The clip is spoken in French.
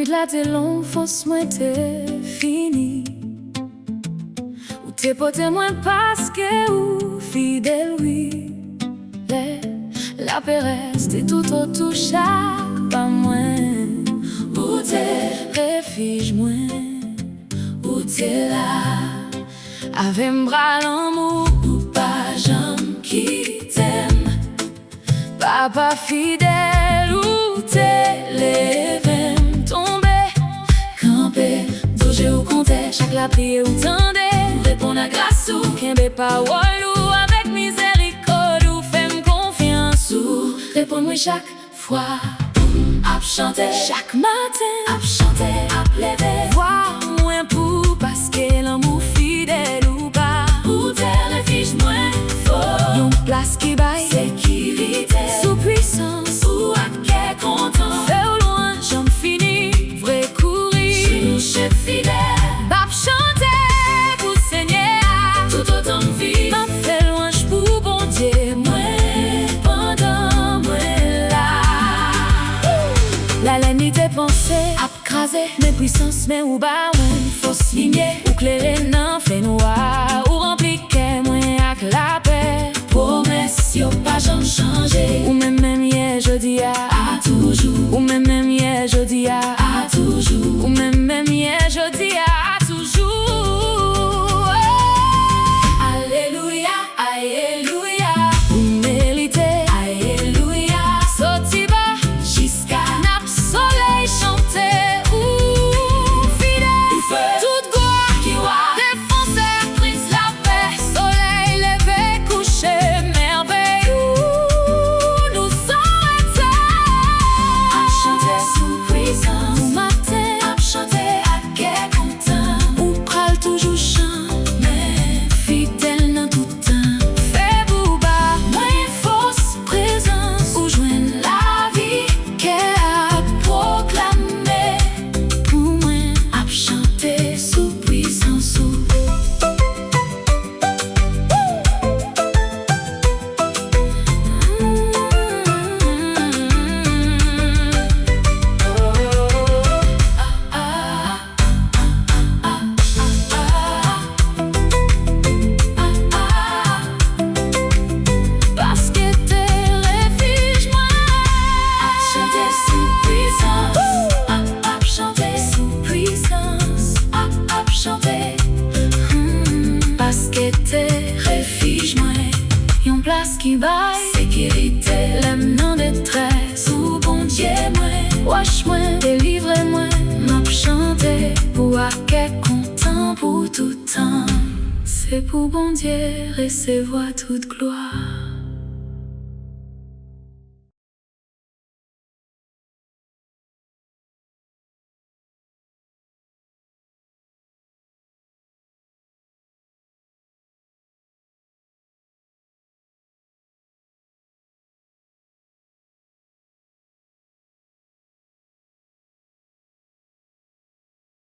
Toute la te long fos mwen te fini. Ou te pote mwen paske ou fidèle, oui. La paix reste tout autour chaque pas moins. Ou te refuge moins, ou te là. Avec m'bras l'amour, ou pas j'aime qui t'aime. Papa fidèle, ou te levé, tombé, campé, bouger ou compter, chaque la prière ou tendez. Répondre à grâce ou qu'un parole ou avec miséricorde ou fais-moi confiance ou réponds-moi chaque fois. Ap chanter chaque matin, ap chanter, ap lever. Voir moins pour parce que l'amour fidèle ou pas. Ou te refuge moins fort. Yon place qui baille sécurité, sous puissance ou à qu'est content. Fait au loin, j'en finis, vrai courir. Chef fidèle, bap chanter pour Seigneur. Tout autant de vie, m'a fait loin pour bon Dieu. Moi, pendant moi là. La laine était pensée, ap crasé, mes puissances, mais ou bas, ouais. Fausse lignée, ou clairé, non, fait noir. Ou rempli, qu'est moi, avec la paix. Promesse, y'a pas jamais changé. Ou même hier, je dis à toujours. Ou même hier, je dis à toujours. Ou même hier, je dis à toujours. Alléluia, alléluia. Vous méritez, alléluia. Sorti bas, jusqu'à nap soleil chanter. Ou fidèle, toute gloire qui voit. Défenseur, prise la paix. Soleil levé, couché, merveille. Nous sommes à chanter sous puissance. Au matin, à chanter à quel content. Ou pral toujours chant, mais fidèle dans tout temps. Fait bouba, moins fausse présence. Ou joindre la vie qu'elle a proclamée. Pour moi, à chanter sous puissance. Parce que t'es refuge, moi. À chanter sous puissance. À chanter sous puissance. À chanter. Parce que t'es refuge, moi. Yon place qui baille sécurité. L'aime non détresse. Ou bon Dieu, moi. Wash moi, délivre moi. M'a chanter pour à quel content pour tout temps. C'est pour bon Dieu recevoir toute gloire.